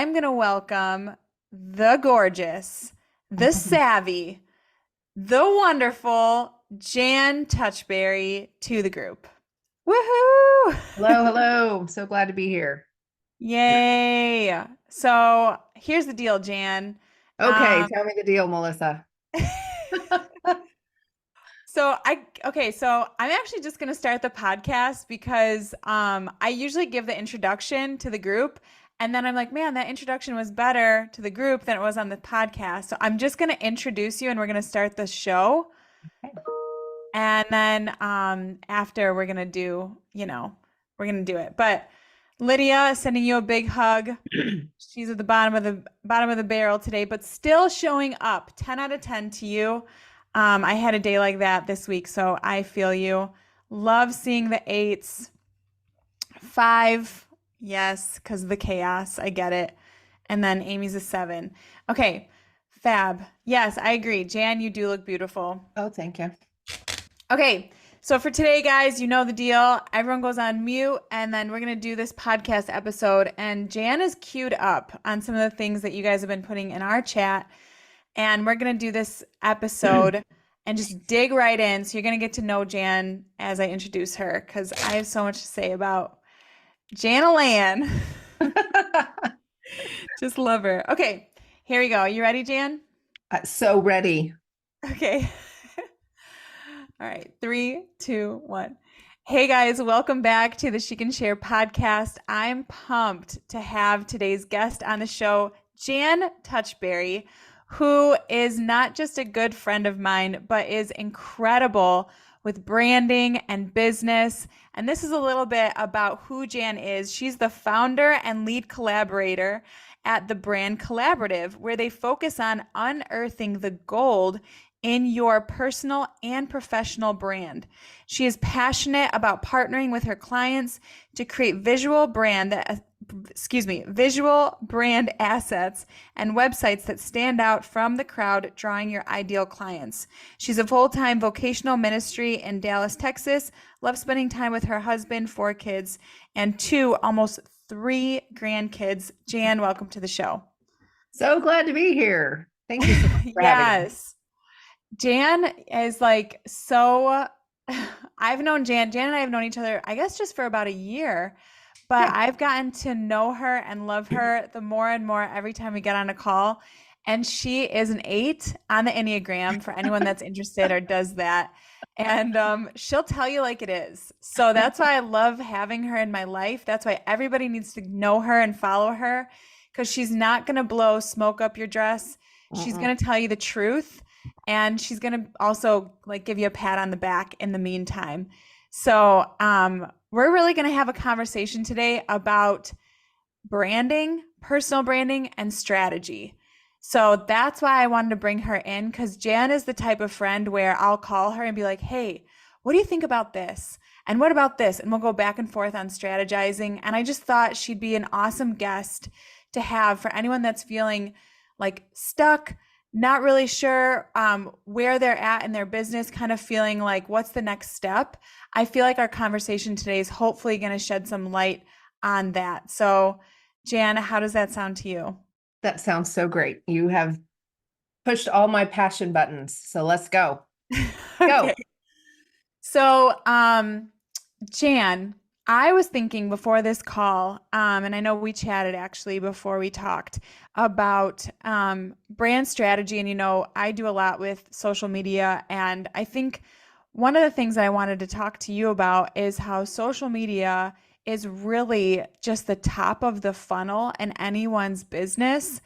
I'm going to welcome the gorgeous, the savvy, the wonderful Jan Touchberry to the group. Woohoo! Hello, hello. So glad to be here. Yay! So here's the deal, Jan. Okay, Um, tell me the deal, Melissa. so I'm actually just gonna start the podcast because I usually give the introduction to the group, and then I'm like, man, that introduction was better to the group than it was on the podcast. So I'm just gonna introduce you, and we're gonna start the show, and then after we're gonna do, we're gonna do it. But Lydia, sending you a big hug. She's at the bottom of the barrel today, but still showing up. 10 out of 10 to you. I had a day like that this week, so I feel you. Love seeing the eights. Five, yes, because of the chaos. I get it. And then Amy's a seven. Okay, Fab. Yes, I agree. Jan, you do look beautiful. Oh, thank you. Okay, so for today, guys, you know the deal. Everyone goes on mute, and then we're going to do this podcast episode. And Jan is queued up on some of the things that you guys have been putting in our chat. And we're going to do this episode and just dig right in. So you're going to get to know Jan as I introduce her because I have so much to say about Jana Lan. Just love her. Okay, here we go. You ready, Jan? So ready. Okay. All right, three, two, one. Hey guys, welcome back to the She Can Share podcast. I'm pumped to have today's guest on the show, Jan Touchberry, who is not just a good friend of mine, but is incredible with branding and business. And this is a little bit about who Jan is. She's the founder and lead collaborator at the Brand Collaborative, where they focus on unearthing the gold in your personal and professional brand. She is passionate about partnering with her clients to create visual brand assets and websites that stand out from the crowd, drawing your ideal clients. She's a full-time vocational ministry in Dallas, Texas, loves spending time with her husband, 4 kids, and almost 3 grandkids. Jan, welcome to the show. So glad to be here. Thank you so much for having me. Yes. Jan is like so I've known Jan and I have known each other, I guess just for about a year, but Yeah. I've gotten to know her and love her the more and more every time we get on a call. And she is an 8 on the Enneagram for anyone that's interested or does that. And she'll tell you like it is. So that's why I love having her in my life. That's why everybody needs to know her and follow her because she's not going to blow smoke up your dress. She's Mm-mm. going to tell you the truth and she's going to also like give you a pat on the back in the meantime. So, we're really going to have a conversation today about branding, personal branding, and strategy. So that's why I wanted to bring her in because Jan is the type of friend where I'll call her and be like, hey, what do you think about this? And what about this? And we'll go back and forth on strategizing. And I just thought she'd be an awesome guest to have for anyone that's feeling like stuck, not really sure where they're at in their business, kind of feeling like what's the next step. I feel like our conversation today is hopefully going to shed some light on that. So, Jan, how does that sound to you? That sounds so great. You have pushed all my passion buttons. So let's go. Okay. Go. So, Jan, I was thinking before this call, and I know we chatted actually before we talked about brand strategy. And, I do a lot with social media. And I think one of the things that I wanted to talk to you about is how social media is really just the top of the funnel in anyone's business.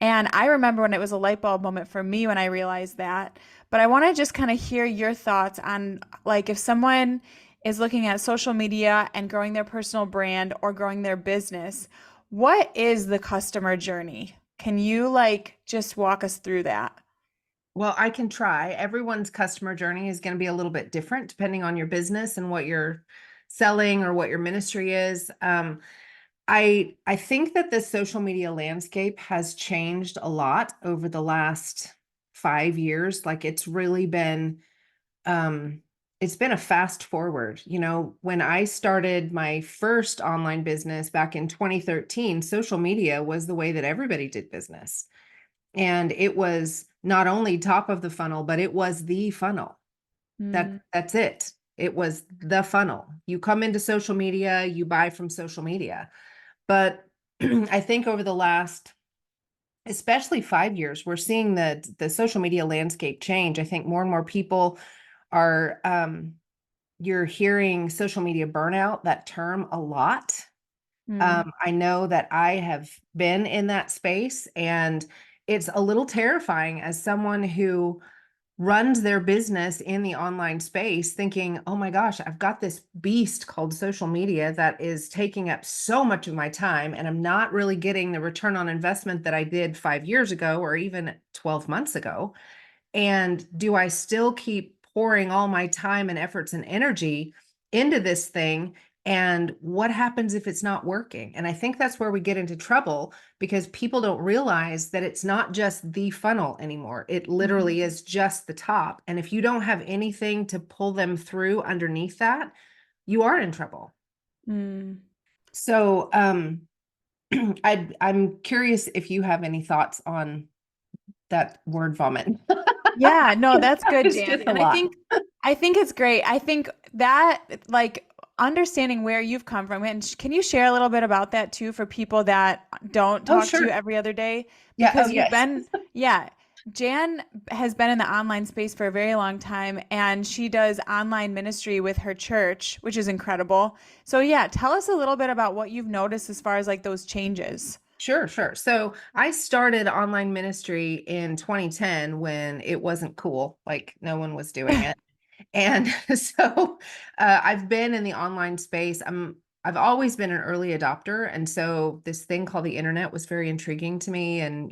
And I remember when it was a light bulb moment for me when I realized that. But I want to just kind of hear your thoughts on like if someone is looking at social media and growing their personal brand or growing their business, what is the customer journey? Can you like just walk us through that? Well, I can try. Everyone's customer journey is going to be a little bit different depending on your business and what you're selling or what your ministry is. I think that the social media landscape has changed a lot over the last 5 years. Like it's really been um, it's been a fast forward. When I started my first online business back in 2013, social media was the way that everybody did business. And it was not only top of the funnel, but it was the funnel. Mm, That's it. It was the funnel. You come into social media, you buy from social media. But I think over the last, especially 5 years, we're seeing the social media landscape change. I think more and more people are you're hearing social media burnout, that term, a lot. mm, I know that I have been in that space, and it's a little terrifying as someone who runs their business in the online space, thinking, oh my gosh, I've got this beast called social media that is taking up so much of my time, and I'm not really getting the return on investment that I did 5 years ago or even 12 months ago. And do I still keep pouring all my time and efforts and energy into this thing? And what happens if it's not working? And I think that's where we get into trouble, because people don't realize that it's not just the funnel anymore. It mhm, literally is just the top. And if you don't have anything to pull them through underneath that, you are in trouble. mm. So I'm curious if you have any thoughts on that word vomit. Yeah, no, that's good, It's Jan. just a And lot. I think it's great. I think that like understanding where you've come from, and can you share a little bit about that too for people that don't Oh, talk to you sure. every other day? Yeah. Oh, Because you've yes. been, yeah, Jan has been in the online space for a very long time, and she does online ministry with her church, which is incredible. So yeah, tell us a little bit about what you've noticed as far as like those changes. Sure, sure. So I started online ministry in 2010 when it wasn't cool, like no one was doing it. And so I've been in the online space. I've always been an early adopter. And so this thing called the internet was very intriguing to me. And,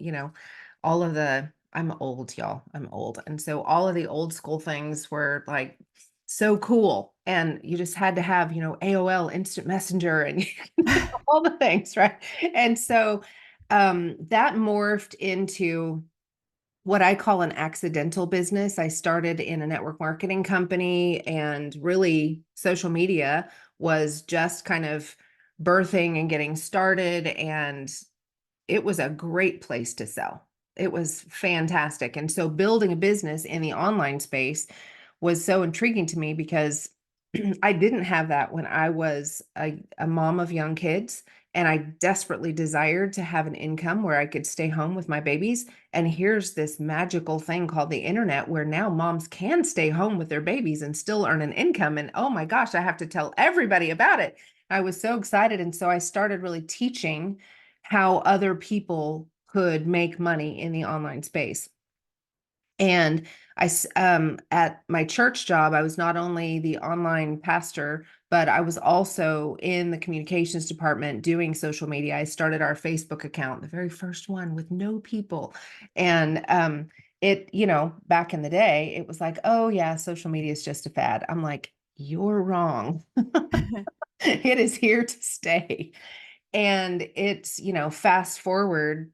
all of I'm old, y'all. I'm old. And so all of the old school things were like so cool. And you just had to have, AOL instant messenger and all the things, right? And so that morphed into what I call an accidental business. I started in a network marketing company, and really social media was just kind of birthing and getting started. And it was a great place to sell. It was fantastic. And so building a business in the online space was so intriguing to me, because I didn't have that when I was a mom of young kids. And I desperately desired to have an income where I could stay home with my babies. And here's this magical thing called the internet, where now moms can stay home with their babies and still earn an income. And oh my gosh, I have to tell everybody about it. I was so excited. And so I started really teaching how other people could make money in the online space. And at my church job, I was not only the online pastor, but I was also in the communications department doing social media. I started our Facebook account, the very first one, with no people. And back in the day, it was like, oh yeah, social media is just a fad. I'm like, you're wrong. It is here to stay. And it's, fast forward,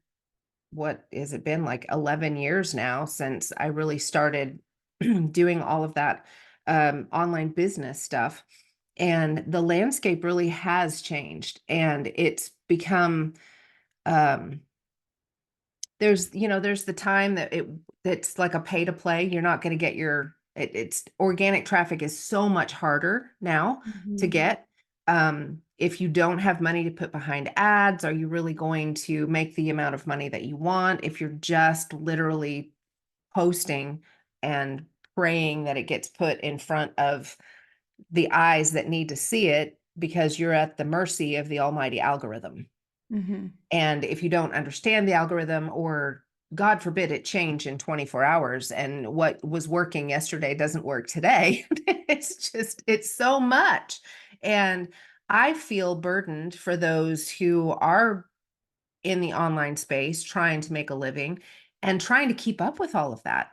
what has it been, like 11 years now since I really started doing all of that online business stuff. And the landscape really has changed, and it's become um, there's the time that it's like a pay to play. You're not going to get it's organic traffic is so much harder now to Mhm. get. If you don't have money to put behind ads, are you really going to make the amount of money that you want if you're just literally posting and praying that it gets put in front of the eyes that need to see it, because you're at the mercy of the almighty algorithm? Mhm. And if you don't understand the algorithm, or God forbid it change in 24 hours, and what was working yesterday doesn't work today, it's so much. And I feel burdened for those who are in the online space trying to make a living and trying to keep up with all of that.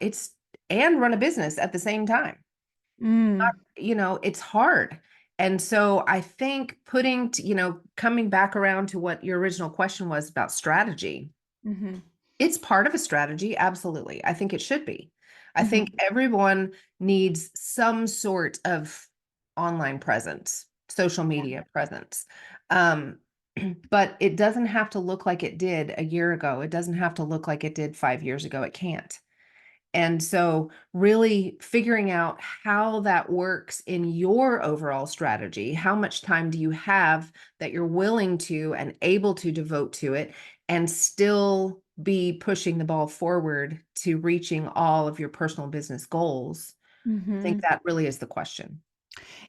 And run a business at the same time. Mm, It's hard. And so I think coming back around to what your original question was about strategy, mhm. it's part of a strategy. Absolutely. I think it should be. I think Mhm. everyone needs some sort of online presence, social media presence. Um, but it doesn't have to look like it did a year ago. It doesn't have to look like it did 5 years ago. It can't. And so, really figuring out how that works in your overall strategy, how much time do you have that you're willing to and able to devote to it, and still be pushing the ball forward to reaching all of your personal business goals? I think Mhm. that really is the question.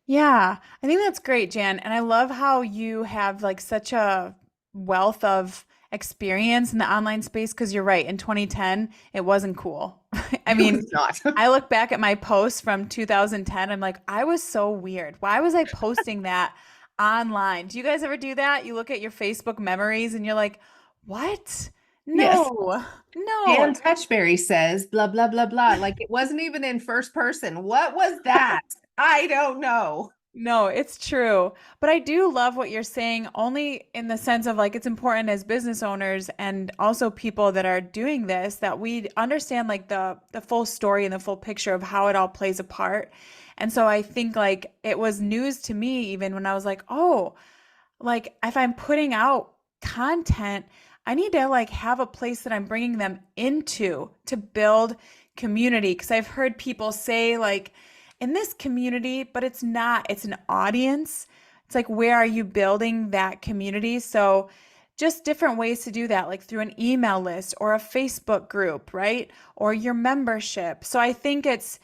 Yeah, I think that's great, Jan. And I love how you have like such a wealth of experience in the online space because you're right. In 2010, it wasn't cool. I It mean, was not. I look back at my posts from 2010. I'm like, I was so weird. Why was I posting that online? Do you guys ever do that? You look at your Facebook memories and you're like, what? Yes. No, no. Jan Touchberry says, blah, blah, blah, blah. Like it wasn't even in first person. What was that? I don't know. No, it's true. But I do love what you're saying, only in the sense of like it's important as business owners and also people that are doing this that we understand like the full story and the full picture of how it all plays a part. And so I think like it was news to me even when I was like, "Oh, like if I'm putting out content, I need to like have a place that I'm bringing them into to build community." Because I've heard people say like in this community, but it's not, it's an audience. It's like, where are you building that community? So just different ways to do that, like through an email list or a Facebook group, right? Or your membership. So I think it's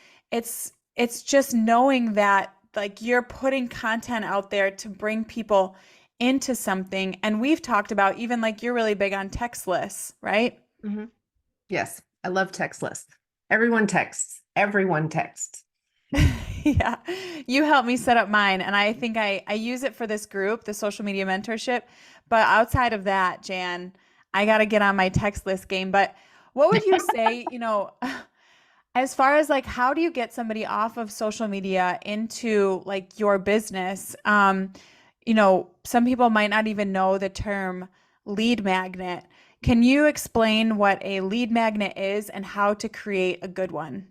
just knowing that like you're putting content out there to bring people into something. And we've talked about even like you're really big on text lists, right? Mhm. Yes, I love text lists. Everyone texts. Everyone texts. Yeah. You helped me set up mine. And I think I use it for this group, the social media mentorship. But outside of that, Jan, I got to get on my text list game. But what would you say, as far as like how do you get somebody off of social media into like your business? Some people might not even know the term lead magnet. Can you explain what a lead magnet is and how to create a good one?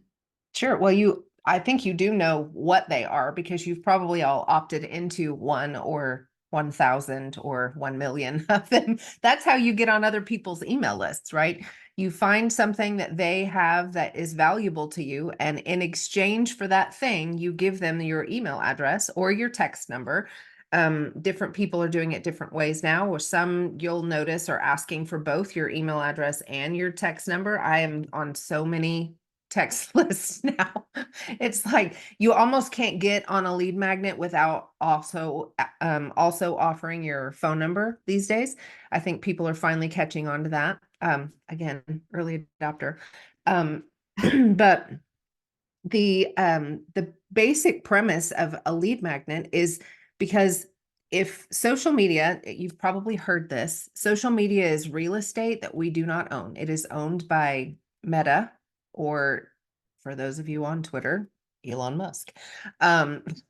Sure. Well, I think you do know what they are because you've probably all opted into one or 1,000 or 1 million of them. That's how you get on other people's email lists, right? You find something that they have that is valuable to you, and in exchange for that thing, you give them your email address or your text number. Different people are doing it different ways now, or some you'll notice are asking for both your email address and your text number. I am on so many text lists now. It's like you almost can't get on a lead magnet without also offering your phone number these days. I think people are finally catching on to that. Again, early adopter. Um, but the basic premise of a lead magnet is because if social media, you've probably heard this, social media is real estate that we do not own. It is owned by Meta, or for those of you on Twitter, Elon Musk.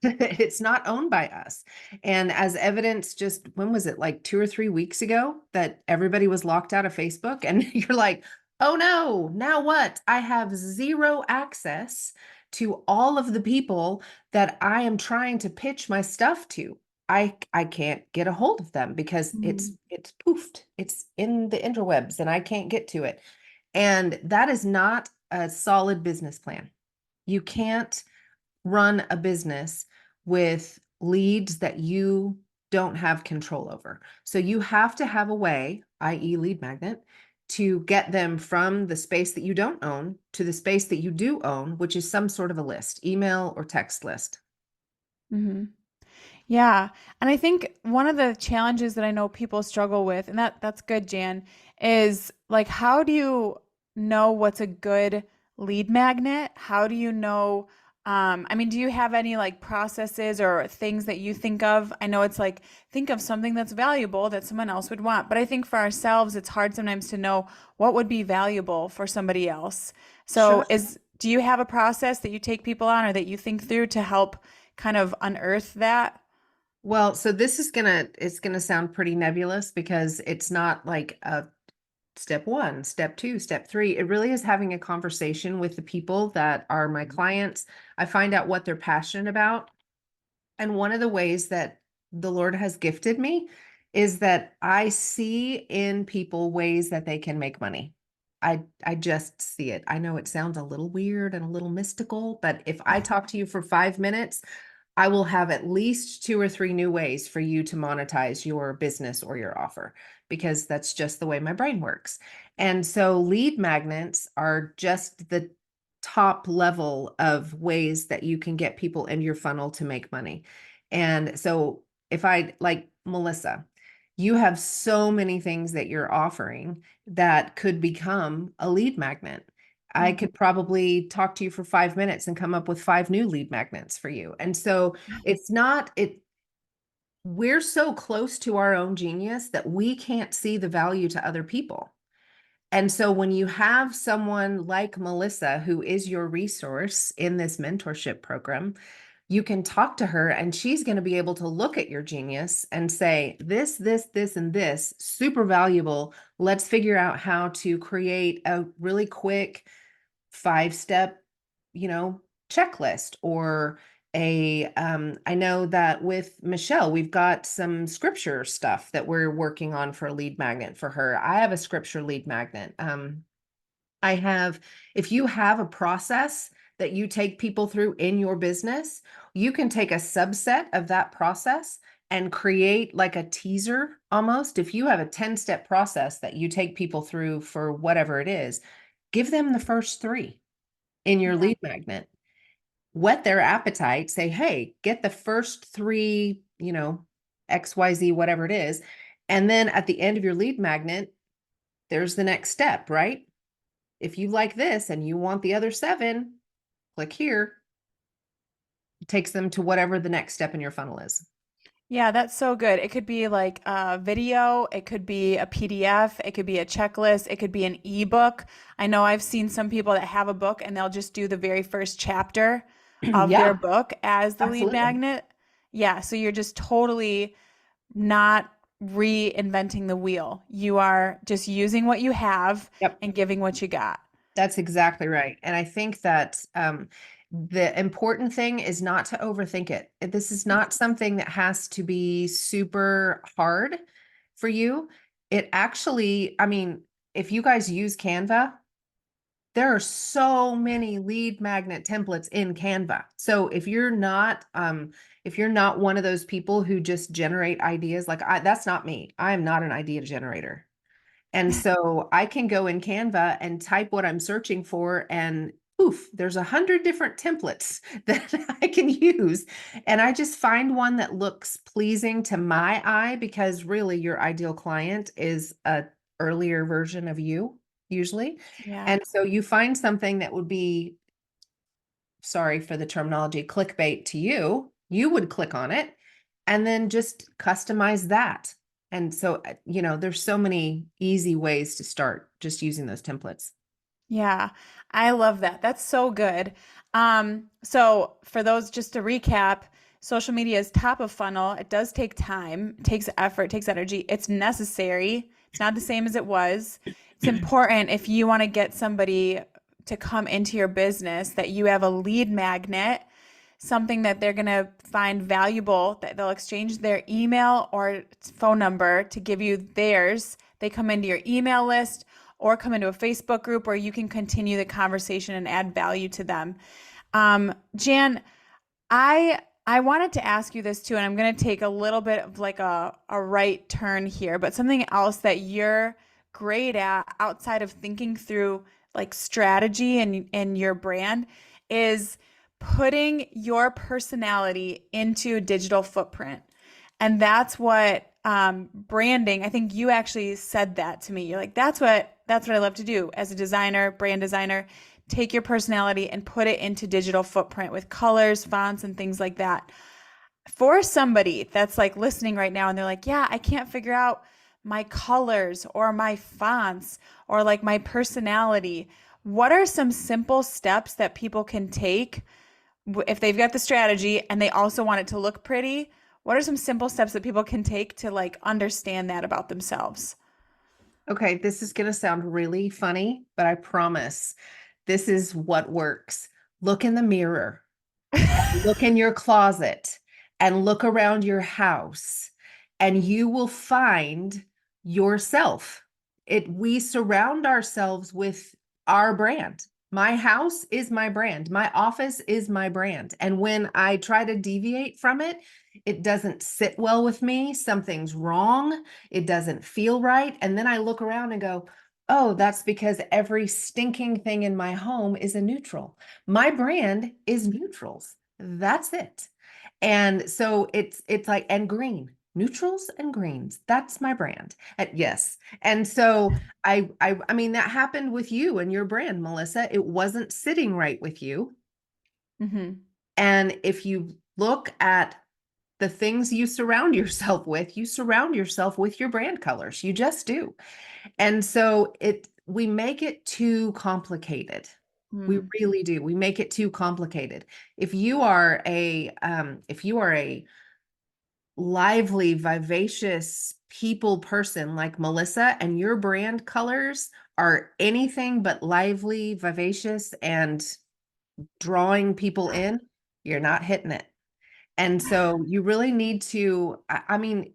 It's not owned by us. And as evidence, just when was it, like 2 or 3 weeks ago, that everybody was locked out of Facebook? And you're like, oh no, now what? I have zero access to all of the people that I am trying to pitch my stuff to. I can't get a hold of them because Mm. it's poofed. It's in the interwebs and I can't get to it. And that is not a solid business plan. You can't run a business with leads that you don't have control over. So you have to have a way, i.e., lead magnet, to get them from the space that you don't own to the space that you do own, which is some sort of a list, email or text list. Hmm. Yeah. And I think one of the challenges that I know people struggle with, and that's good, Jan, is like how do you know what's a good lead magnet? How do you know I mean, do you have any like processes or things that you think of? I know it's like think of something that's valuable that someone else would want, but I think for ourselves it's hard sometimes to know what would be valuable for somebody else. So Sure. do you have a process that you take people on or that you think through to help kind of unearth that? Well, so this is it's gonna sound pretty nebulous because it's not like a step one, step two, step three. It really is having a conversation with the people that are my clients. I find out what they're passionate about. And one of the ways that the Lord has gifted me is that I see in people ways that they can make money. I just see it. I know it sounds a little weird and a little mystical, but if I talk to you for 5 minutes, I will have at least two or three new ways for you to monetize your business or your offer, because that's just the way my brain works. And so lead magnets are just the top level of ways that you can get people in your funnel to make money. And so if I like Melissa, you have so many things that you're offering that could become a lead magnet. I Mhm. could probably talk to you for 5 minutes and come up with five new lead magnets for you. And so it's not, we're so close to our own genius that we can't see the value to other people. And so when you have someone like Melissa, who is your resource in this mentorship program, you can talk to her and she's going to be able to look at your genius and say, this, and this, super valuable. Let's figure out how to create a really quick 5-step, you know, checklist, or I know that with Michelle, we've got some scripture stuff that we're working on for a lead magnet for her. I have a scripture lead magnet. I have, if you have a process that you take people through in your business, you can take a subset of that process and create like a teaser almost. If you have a 10-step process that you take people through for whatever it is, give them the first three in your Yeah. lead magnet. Whet their appetite, say, hey, get the first three, XYZ, whatever it is. And then at the end of your lead magnet, there's the next step, right? If you like this and you want the other seven, click here. It takes them to whatever the next step in your funnel is. Yeah, that's so good. It could be like a video, it could be a PDF, it could be a checklist, it could be an ebook. I know I've seen some people that have a book and they'll just do the very first chapter of their Yeah, book as the lead absolutely. magnet. Yeah, so you're just totally not reinventing the wheel. You are just using what you have Yep. and giving what you got. That's exactly right. And I think that the important thing is not to overthink it. This is not something that has to be super hard for you. It actually, I mean, if you guys use Canva, there are so many lead magnet templates in Canva. So if you're not one of those people who just generate ideas, like that's not me. I am not an idea generator. And so I can go in Canva and type what I'm searching for, and poof, there's 100 different templates that I can use. And I just find one that looks pleasing to my eye, because really your ideal client is a earlier version of you, usually. Yeah. And so you find something that would be, sorry for the terminology, clickbait to you, you would click on it and then just customize that. And so, there's so many easy ways to start just using those templates. Yeah, I love that. That's so good. So for those, just to recap, social media is top of funnel. It does take time, it takes effort, it takes energy. It's necessary. It's not the same as it was. It's important if you want to get somebody to come into your business that you have a lead magnet, something that they're going to find valuable, that they'll exchange their email or phone number to give you theirs. They come into your email list or come into a Facebook group where you can continue the conversation and add value to them. Jan, I wanted to ask you this too, and I'm going to take a little bit of like a right turn here, but something else that you're great at outside of thinking through like strategy and your brand is putting your personality into a digital footprint. And that's what branding, I think you actually said that to me. You're like, that's what I love to do as a designer, brand designer. Take your personality and put it into digital footprint with colors, fonts, and things like that. For somebody that's like listening right now and they're like, yeah, I can't figure out my colors or my fonts or like my personality. What are some simple steps that people can take if they've got the strategy and they also want it to look pretty? What are some simple steps that people can take to like understand that about themselves? Okay, this is going to sound really funny, but I promise this is what works. Look in the mirror, look in your closet, and look around your house, and you will find yourself. We surround ourselves with our brand. My house is my brand. My office is my brand. And when I try to deviate from it, it doesn't sit well with me. Something's wrong. It doesn't feel right. And then I look around and go, oh, that's because every stinking thing in my home is a neutral. My brand is neutrals. That's it. And so it's like, and green, neutrals and greens. That's my brand. Yes. And so I mean that happened with you and your brand, Melissa. It wasn't sitting right with you. Hmm. And if you look at the things you surround yourself with, you surround yourself with your brand colors. You just do. And so we make it too complicated. We Mm. really do. We make it too complicated. If you are a lively, vivacious people person like Melissa, and your brand colors are anything but lively, vivacious, and drawing people in, you're not hitting it. And so you really need to, I mean,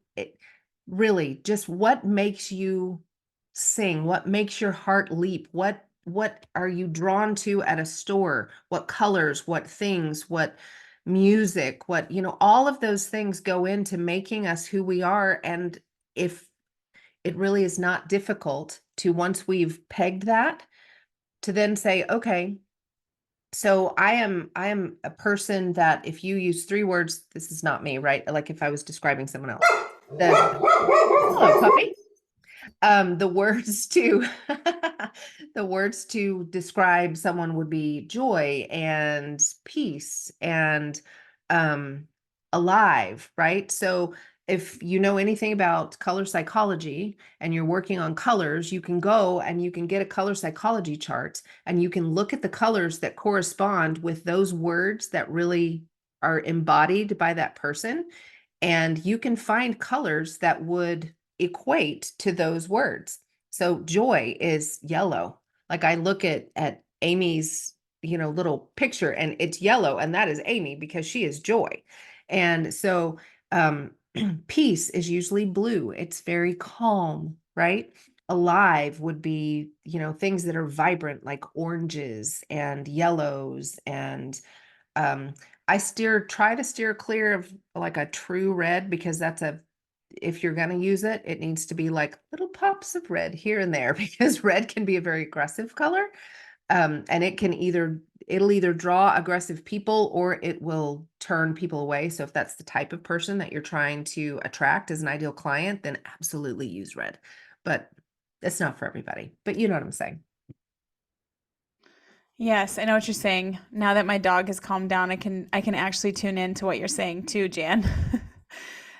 really just what makes you sing, what makes your heart leap, what are you drawn to at a store, what colors, what things, what music, what, all of those things go into making us who we are. And if it really is not difficult to, once we've pegged that, to then say, okay, so I am a person that if you use three words, this is not me, right? Like if I was describing someone else. Hello, puppy. The words to the words to describe someone would be joy and peace and um alive, right? So if you know anything about color psychology and you're working on colors, you can go and you can get a color psychology chart and you can look at the colors that correspond with those words that really are embodied by that person, and you can find colors that would equate to those words. So joy is yellow. Like I look at Amy's, little picture and it's yellow, and that is Amy because she is joy. And so peace is usually blue. It's very calm, right? Alive would be, things that are vibrant like oranges and yellows and um, I try to steer clear of like a true red because if you're going to use it, it needs to be like little pops of red here and there because red can be a very aggressive color. And it'll either draw aggressive people or it will turn people away. So if that's the type of person that you're trying to attract as an ideal client, then absolutely use red. But it's not for everybody. But you know what I'm saying? Yes, I know what you're saying. Now that my dog has calmed down, I can actually tune in to what you're saying too, Jan.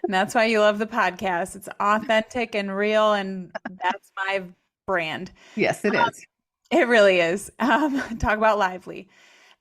And that's why you love the podcast. It's authentic and real, and that's my brand. Yes, it is. It really is. Talk about lively.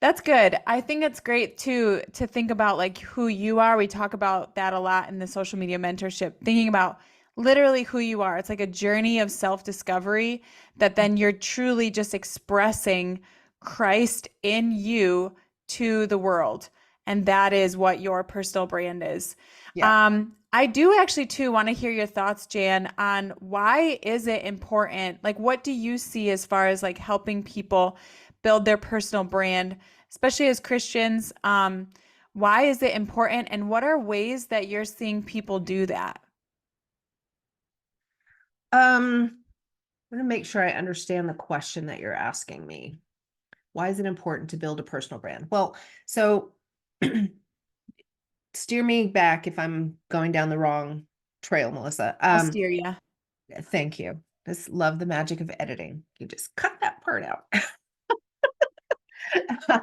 That's good. I think it's great too to think about like who you are. We talk about that a lot in the social media mentorship, thinking about literally who you are. It's like a journey of self-discovery that then you're truly just expressing Christ in you to the world. And that is what your personal brand is. Yeah. I do actually too want to hear your thoughts, Jan, on why is it important? Like, what do you see as far as like helping people build their personal brand, especially as Christians? Why is it important, and what are ways that you're seeing people do that? I'm going to make sure I understand the question that you're asking me. Why is it important to build a personal brand? Well, so steer me back if I'm going down the wrong trail, Melissa. I'll steer you. Thank you. Just love the magic of editing. You just cut that part out.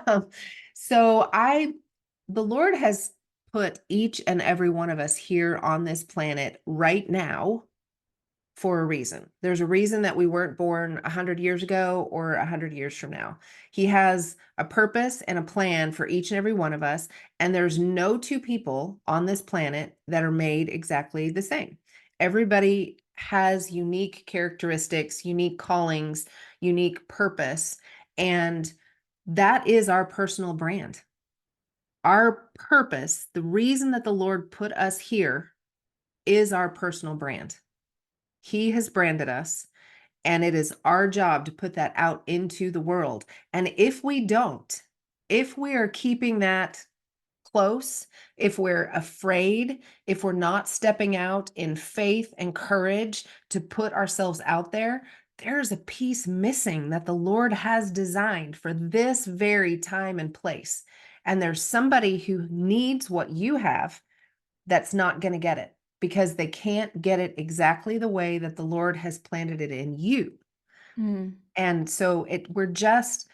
Um, so the Lord has put each and every one of us here on this planet right now for a reason. There's a reason that we weren't born 100 years ago or 100 years from now. He has a purpose and a plan for each and every one of us. And there's no two people on this planet that are made exactly the same. Everybody has unique characteristics, unique callings, unique purpose, and that is our personal brand. Our purpose, the reason that the Lord put us here, is our personal brand. He has branded us, and it is our job to put that out into the world. And if we don't, if we are keeping that close, if we're afraid, if we're not stepping out in faith and courage to put ourselves out there, there's a piece missing that the Lord has designed for this very time and place. And there's somebody who needs what you have that's not going to get it because they can't get it exactly the way that the Lord has planted it in you. Mm. And so we're just,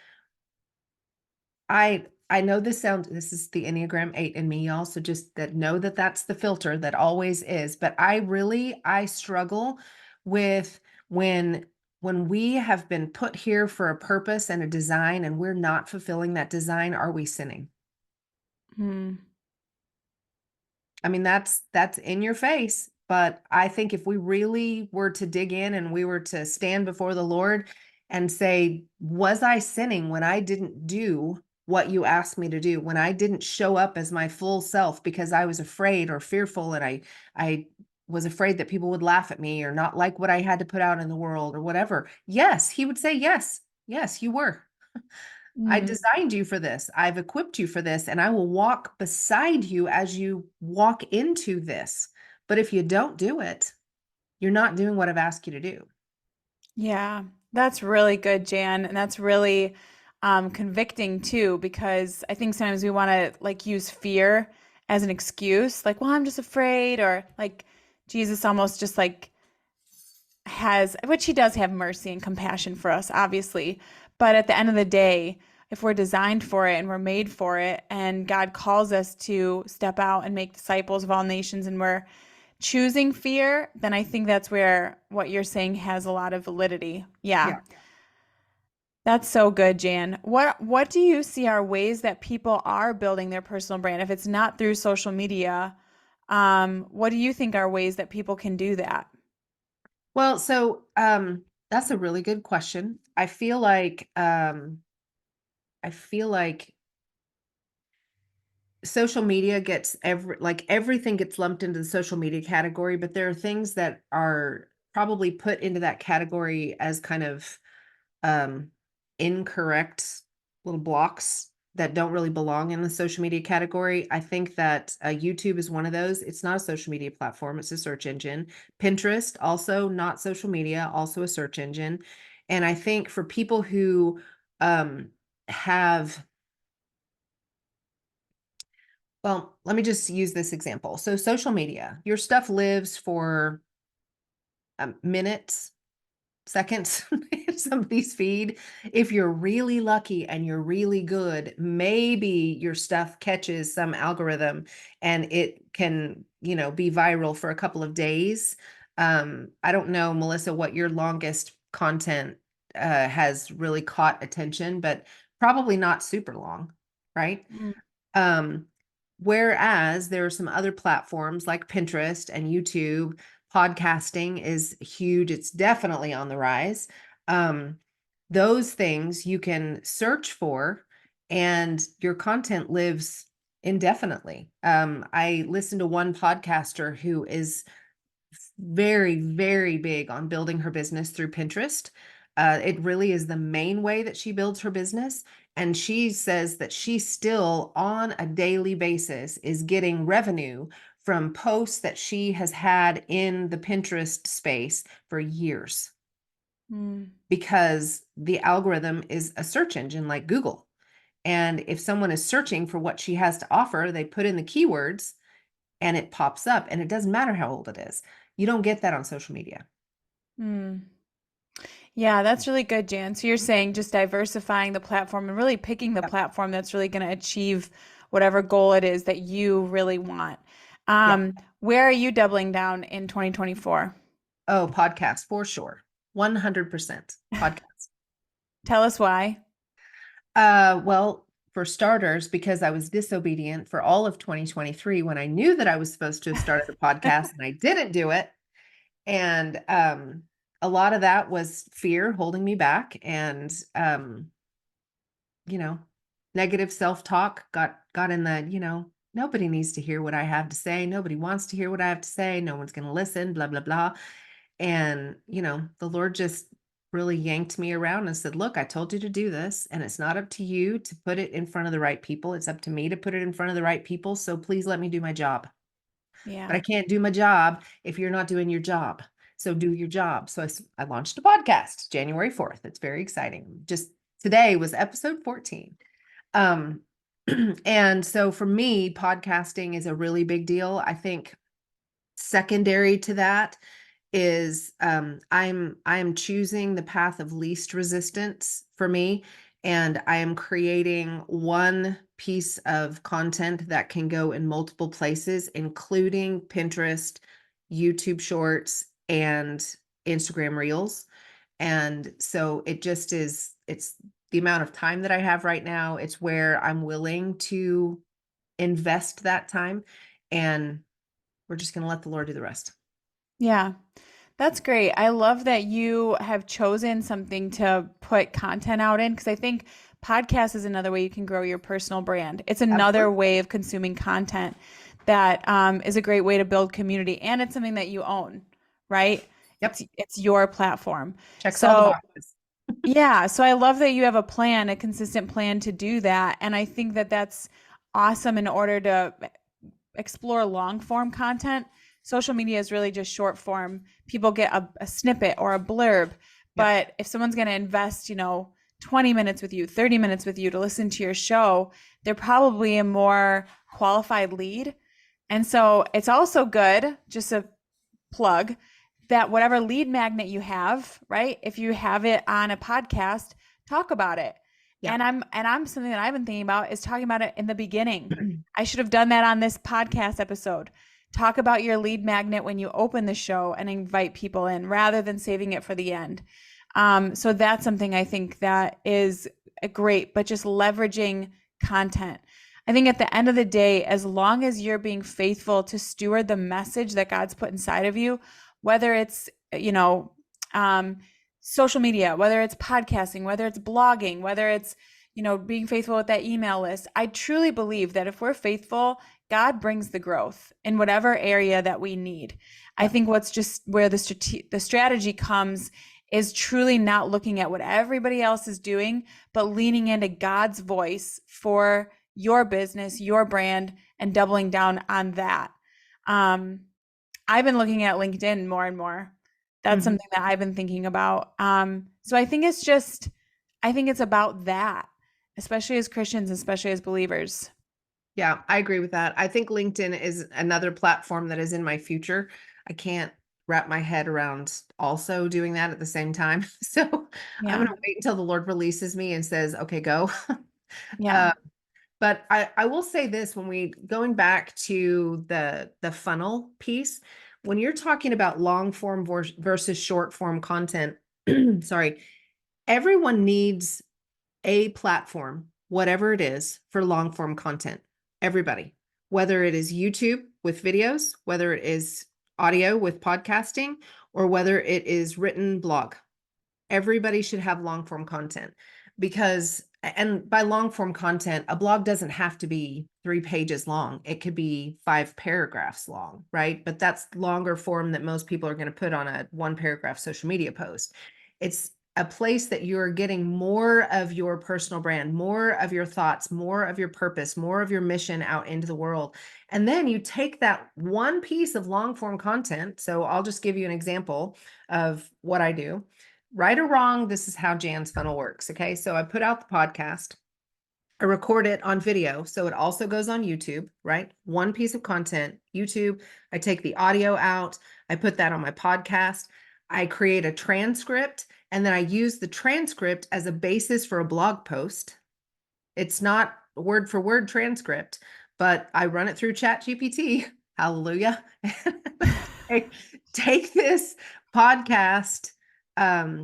I know this is the Enneagram 8 in me, y'all. So just that know that that's the filter that always is. But I struggle with when we have been put here for a purpose and a design and we're not fulfilling that design, are we sinning? Mm. I mean, that's in your face. But I think if we really were to dig in and we were to stand before the Lord and say, was I sinning when I didn't do what you asked me to do, when I didn't show up as my full self because I was afraid or fearful and I was afraid that people would laugh at me or not like what I had to put out in the world or whatever. Yes, he would say, yes, yes, you were. I Mm. designed you for this. I've equipped you for this, and I will walk beside you as you walk into this. But if you don't do it, you're not doing what I've asked you to do. Yeah, that's really good, Jan. And that's really convicting too, because I think sometimes we want to like use fear as an excuse, like, well, I'm just afraid, or like Jesus almost just like has, which he does have mercy and compassion for us, obviously. But at the end of the day, if we're designed for it and we're made for it, and God calls us to step out and make disciples of all nations, and we're choosing fear, then I think that's where what you're saying has a lot of validity. Yeah. Yeah. That's so good, Jan. What do you see are ways that people are building their personal brand? If it's not through social media, what do you think are ways that people can do that? Well, so that's a really good question. I feel like social media gets everything gets lumped into the social media category, but there are things that are probably put into that category as kind of um, incorrect little blocks that don't really belong in the social media category. I think that YouTube is one of those. It's not a social media platform, it's a search engine. Pinterest, also not social media, also a search engine. And I think for people who um, have, well, let me just use this example. So, social media, your stuff lives for minutes, seconds in somebody's feed. If you're really lucky and you're really good, maybe your stuff catches some algorithm and it can, be viral for a couple of days. I don't know, Melissa, what your longest content has really caught attention, but probably not super long, right? Mm. Um, Whereas there are some other platforms like Pinterest and YouTube, podcasting is huge. It's definitely on the rise. Um, those things you can search for and your content lives indefinitely. I listened to one podcaster who is very, very big on building her business through Pinterest. It really is the main way that she builds her business. And she says that she still, on a daily basis, is getting revenue from posts that she has had in the Pinterest space for years Mm. because the algorithm is a search engine like Google. And if someone is searching for what she has to offer, they put in the keywords and it pops up, and it doesn't matter how old it is. You don't get that on social media. Mm. Yeah, that's really good, Jan. So you're saying just diversifying the platform and really picking the Yep. platform that's really going to achieve whatever goal it is that you really want. Yep. Where are you doubling down in 2024? Oh, podcast for sure. 100% podcast. Tell us why. Well, for starters, because I was disobedient for all of 2023 when I knew that I was supposed to have started a podcast and I didn't do it. And a lot of that was fear holding me back, and you know, negative self-talk got in the, nobody needs to hear what I have to say. Nobody wants to hear what I have to say. No one's going to listen, blah, blah, blah. And, the Lord just really yanked me around and said, look, I told you to do this, and it's not up to you to put it in front of the right people. It's up to me to put it in front of the right people. So please let me do my job. But Yeah. I can't do my job if you're not doing your job. So do your job. So I launched a podcast January 4th. It's very exciting. Just today was episode 14. Um, and so for me, podcasting is a really big deal. I think secondary to that is I am choosing the path of least resistance for me, and I am creating one piece of content that can go in multiple places, including Pinterest, YouTube Shorts, and Instagram Reels. And so it just it's the amount of time that I have right now. It's where I'm willing to invest that time, and we're just going to let the Lord do the rest. Yeah. That's great. I love that you have chosen something to put content out in because I think podcast is another way you can grow your personal brand. It's another Absolutely. way of consuming content that is a great way to build community, and it's something that you own, right? Yep. It's your platform. Checks all the So boxes. yeah, so I love that you have a plan, a consistent plan to do that, and I think that that's awesome in order to explore long form content. Social media is really just short form. People get a snippet or a blurb. Yep. But if someone's going to invest, 20 minutes with you, 30 minutes with you to listen to your show, they're probably a more qualified lead. And so it's also good, just a plug, that whatever lead magnet you have, right? If you have it on a podcast, talk about it. Yep. And I'm something that I've been thinking about is talking about it in the beginning. I should have done that on this podcast episode. Talk about your lead magnet when you open the show and invite people in rather than saving it for the end. So that's something I think that is great, but just leveraging content. I think at the end of the day, as long as you're being faithful to steward the message that God's put inside of you, whether it's, um, social media, whether it's podcasting, whether it's blogging, whether it's, being faithful with that email list, I truly believe that if we're faithful, God brings the growth in whatever area that we need. I Yep. think what's just where the strategy comes is truly not looking at what everybody else is doing, but leaning into God's voice for your business, your brand, and doubling down on that. Um, I've been looking at LinkedIn more and more. That's Mhm. something that I've been thinking about. So I think it's about that, especially as Christians, especially as believers. Yeah, I agree with that. I think LinkedIn is another platform that is in my future. I can't wrap my head around also doing that at the same time. So I'm going Yeah. to wait until the Lord releases me and says, okay, go. Yeah. Uh, but I will say this, when we going back to the funnel piece, when you're talking about long form versus short form content, sorry, everyone needs a platform, whatever it is, for long form content. Everybody, whether it is YouTube with videos, whether it is audio with podcasting, or whether it is written blog, everybody should have long form content. Because, and by long form content, a blog doesn't have to be 3 pages long. It could be 5 paragraphs long, right? But that's longer form that most people are going to put on a 1 paragraph social media post. It's a place that you're getting more of your personal brand, more of your thoughts, more of your purpose, more of your mission out into the world. And then you take that one piece of long form content. So I'll just give you an example of what I do. Right or wrong, this is how Jan's funnel works. Okay. So I put out the podcast, I record it on video. So it also goes on YouTube, right? One piece of content, YouTube. I take the audio out, I put that on my podcast. I create a transcript, and then I use the transcript as a basis for a blog post. It's not word for word transcript, but I run it through Chat GPT. Hallelujah. Take this podcast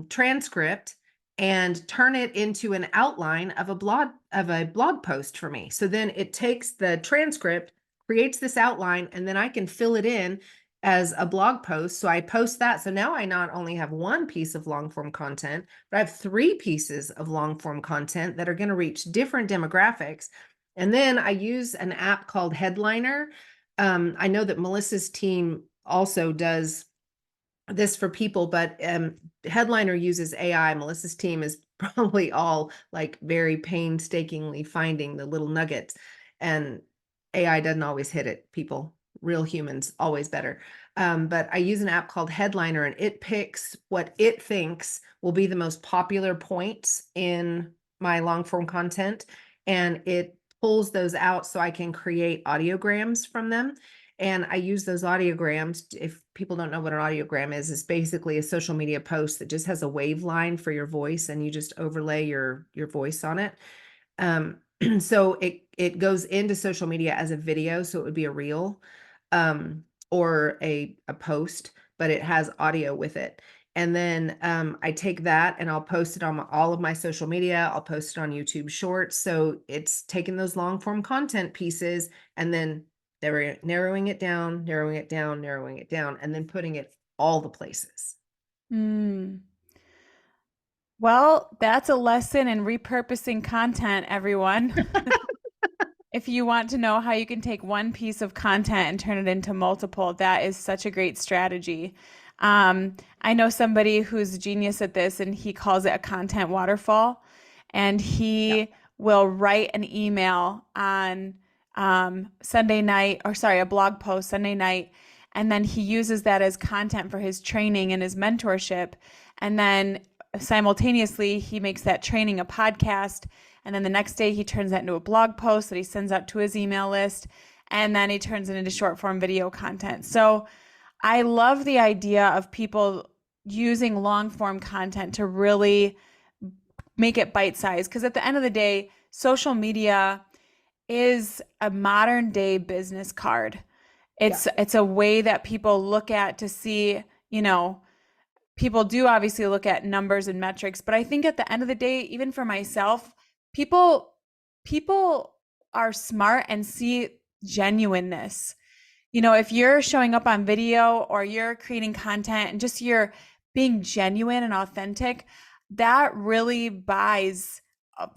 transcript and turn it into an outline of a blog post for me. So then it takes the transcript, creates this outline, and then I can fill it in as a blog post. So I post that. So now I not only have one piece of long form content, but I have 3 pieces of long form content that are going to reach different demographics. And then I use an app called Headliner. I know that Melissa's team also does this for people, but Headliner uses AI. Melissa's team is probably all like very painstakingly finding the little nuggets, and AI doesn't always hit it. People, real humans, always better. But I use an app called Headliner, and it picks what it thinks will be the most popular points in my long form content, and it pulls those out so I can create audiograms from them. And I use those audiograms. If people don't know what an audiogram is, it's basically a social media post that just has a wave line for your voice, and you just overlay your voice on it. Um, so it goes into social media as a video, so it would be a reel, or a post, but it has audio with it. And then I take that and I'll post it on all of my social media. I'll post it on YouTube Shorts. So it's taking those long form content pieces and then narrowing it down, narrowing it down, narrowing it down, and then putting it all the places. Mm. Well, that's a lesson in repurposing content, everyone. If you want to know how you can take one piece of content and turn it into multiple, that is such a great strategy. I know somebody who's a genius at this, and he calls it a content waterfall. And Yeah. he will write an email on Sunday night, or sorry, a blog post Sunday night. And then he uses that as content for his training and his mentorship. And then simultaneously, he makes that training a podcast. And then the next day, he turns that into a blog post that he sends out to his email list. And then he turns it into short form video content. So I love the idea of people using long form content to really make it bite sized. Because at the end of the day, social media is a modern day business card. Yeah. It's a way that people look at to see, you know, people do obviously look at numbers and metrics, but I think at the end of the day, even for myself, people are smart and see genuineness. You know, if you're showing up on video or you're creating content and just you're being genuine and authentic, that really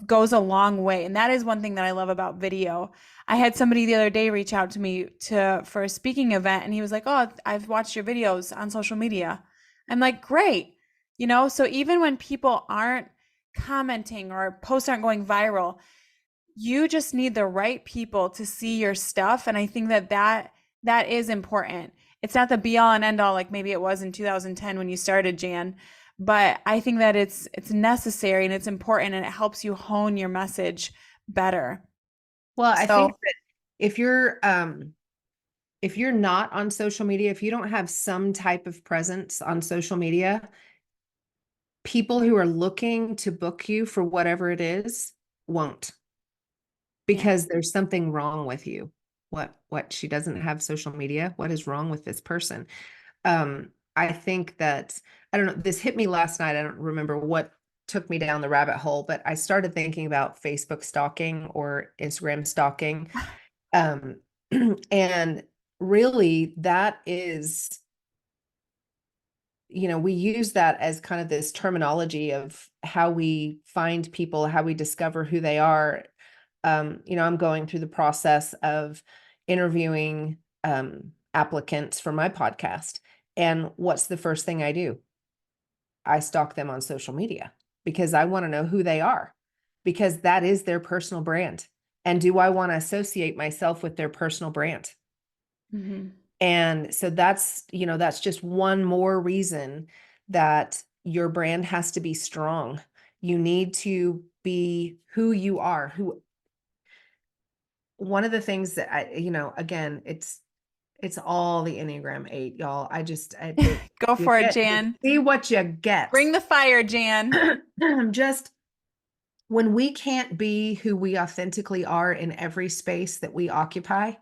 goes a long way. And that is one thing that I love about video. I had somebody the other day reach out to me for a speaking event, and he was like, "Oh, I've watched your videos on social media." I'm like, "Great." You know, so even when people aren't commenting or posts aren't going viral, you just need the right people to see your stuff. And I think that is important. It's not the be all and end all like maybe it was in 2010 when you started, Jan, but I think that it's necessary and it's important, and it helps you hone your message better. Well, I think So that if you're not on social media, if you don't have some type of presence on social media, people who are looking to book you for whatever it is won't, yeah. because there's something wrong with you. What she doesn't have social media? What is wrong with this person? I think that, I don't know, this hit me last night. I don't remember what took me down the rabbit hole, but I started thinking about Facebook stalking or Instagram stalking. Um, and really that is, we use that as kind of this terminology of how we find people, how we discover who they are. I'm going through the process of interviewing applicants for my podcast. And what's the first thing I do? I stalk them on social media because I want to know who they are, because that is their personal brand. And do I want to associate myself with their personal brand? Mm-hmm. And so that's just one more reason that your brand has to be strong. You need to be who you are. One of the things that again, it's all the Enneagram 8, y'all. Go You for it, get to Jan. see what you get. Bring the fire, Jan. Just when we can't be who we authentically are in every space that we occupy,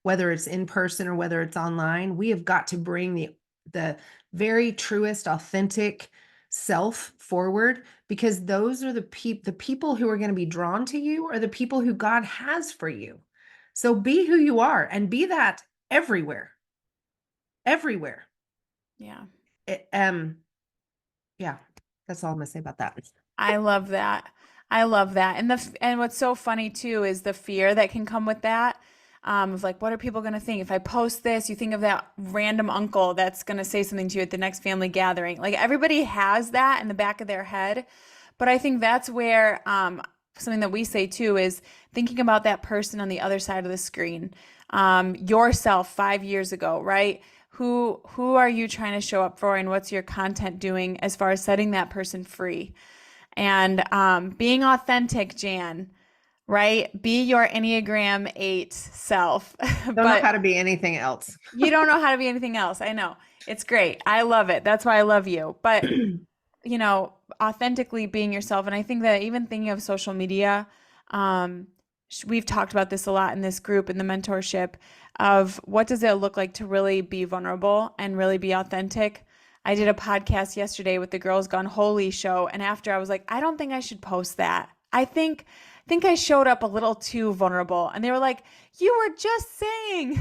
whether it's in person or whether it's online, we have got to bring the very truest, authentic self forward, because those are the people who are going to be drawn to you, are the people who God has for you. So be who you are and be that everywhere. everywhere. Yeah. It, yeah, that's all I'm gonna say about that. I love that. I love that. And what's so funny too is the fear that can come with that. Of like, what are people going to think if I post this? You think of that random uncle that's going to say something to you at the next family gathering. Like everybody has that in the back of their head, but I think that's where something that we say too is thinking about that person on the other side of the screen, yourself 5 years ago, right? Who are you trying to show up for, and what's your content doing as far as setting that person free? And being authentic, Jan, right? Be your Enneagram 8 self. Don't know But how to be anything else. you don't know how to be anything else. I know. It's great. I love it. That's why I love you. But, authentically being yourself. And I think that even thinking of social media, um, we've talked about this a lot in this group in the mentorship of what does it look like to really be vulnerable and really be authentic. I did a podcast yesterday with the Girls Gone Holy show, and after I was like, I don't think I should post that. I think I showed up a little too vulnerable. And they were like, "You were just saying."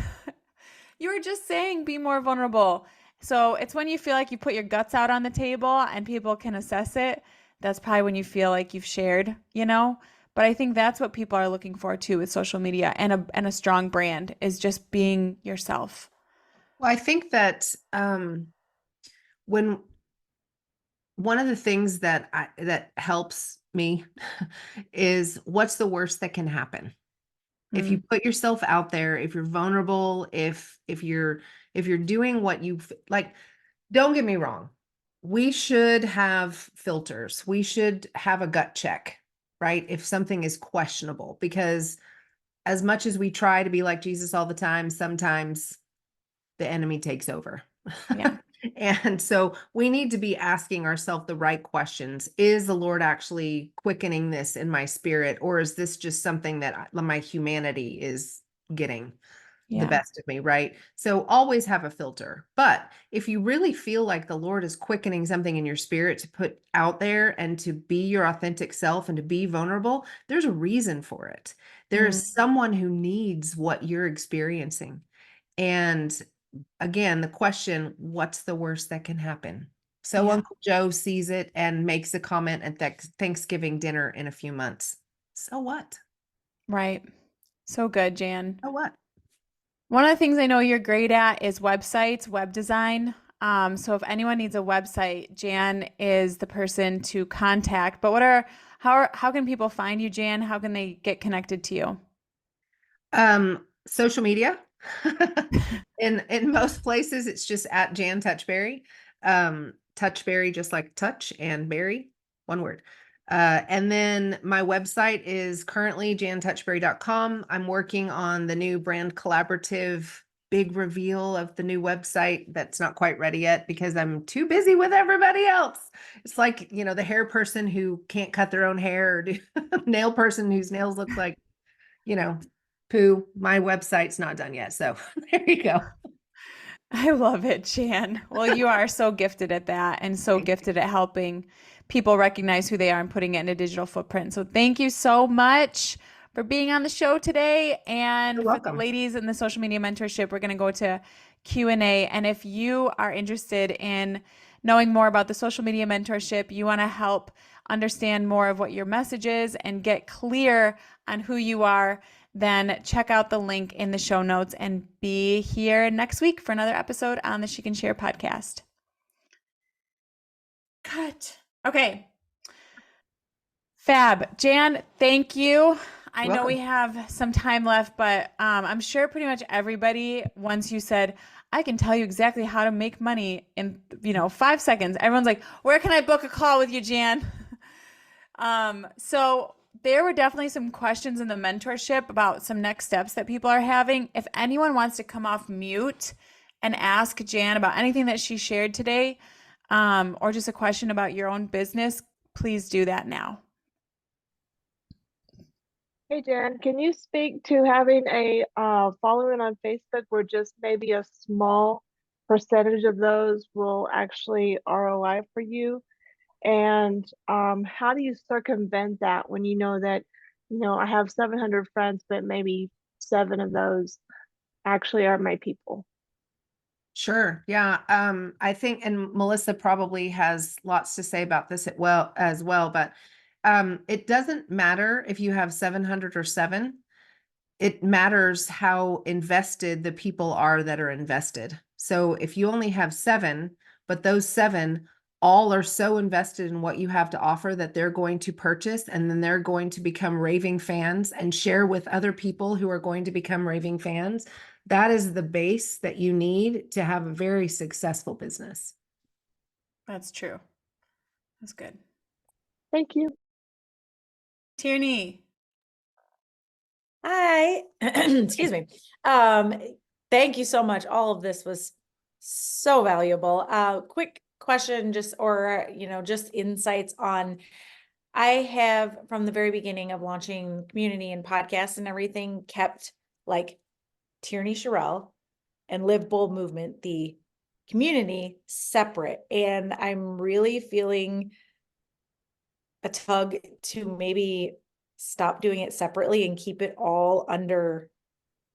You were just saying be more vulnerable. So it's when you feel like you put your guts out on the table and people can assess it. That's probably when you feel like you've shared. But I think that's what people are looking for too with social media and a strong brand is just being yourself. Well, I think that when one of the things that helps me is what's the worst that can happen? If you Mm, put yourself out there, if you're vulnerable, if you're doing what you like, don't get me wrong. We should have filters. We should have a gut check, right? If something is questionable, because as much as we try to be like Jesus all the time, sometimes the enemy takes over. yeah, And so we need to be asking ourselves the right questions. Is the Lord actually quickening this in my spirit, or is this just something that my humanity is getting the yeah, best of me, right? So always have a filter. But if you really feel like the Lord is quickening something in your spirit to put out there and to be your authentic self and to be vulnerable, there's a reason for it. There mm, is someone who needs what you're experiencing. And again, the question, what's the worst that can happen? So yeah, Uncle Joe sees it and makes a comment at Thanksgiving dinner in a few months. So what? right. So good, Jan. So what? One of the things I know you're great at is websites, web design. So if anyone needs a website, Jan is the person to contact. But how can people find you, Jan? How can they get connected to you? Social media. In most places, it's just at Jan Touchberry. Touchberry, just like touch and berry, one word. And then my website is currently jantouchberry.com. I'm working on the new brand collaborative big reveal of the new website that's not quite ready yet because I'm too busy with everybody else. It's like, the hair person who can't cut their own hair, or nail person whose nails look like, you know, poo. My website's not done yet. So there you go. I love it, Jan. Well, you are so gifted at that and so Thank you. gifted at helping people recognize who they are and putting it in a digital footprint. So thank you so much for being on the show today. You're And for the welcome. ladies in the social media mentorship, we're going to go to Q&A. And if you are interested in knowing more about the social media mentorship, you want to help understand more of what your message is and get clear on who you are, then check out the link in the show notes and be here next week for another episode on the She Can Share podcast. Cut. Okay. Fab. Jan, thank you. I You're know we welcome. have some time left, but I'm sure pretty much everybody, once you said, I can tell you exactly how to make money in, 5 seconds, everyone's like, where can I book a call with you, Jan? So there were definitely some questions in the mentorship about some next steps that people are having. If anyone wants to come off mute and ask Jan about anything that she shared today, or just a question about your own business, please do that now. Hey Jen, can you speak to having a following on Facebook where just maybe a small percentage of those will actually ROI for you? And how do you circumvent that when you know that, I have 700 friends, but maybe seven of those actually are my people? Sure. Yeah. I think, and Melissa probably has lots to say about this as well, but it doesn't matter if you have 700 or 7. It matters how invested the people are that are invested. So if you only have 7, but those 7 all are so invested in what you have to offer that they're going to purchase, and then they're going to become raving fans and share with other people who are going to become raving fans, that is the base that you need to have a very successful business. That's true. That's good. Thank you. Tierney. Hi, excuse me. Um, Thank you so much. All of this was so valuable. Quick question, just or just insights on. I have from the very beginning of launching community and podcasts and everything, kept like Tierney Sherrill and Live Bold Movement, the community separate, and I'm really feeling a tug to maybe stop doing it separately and keep it all under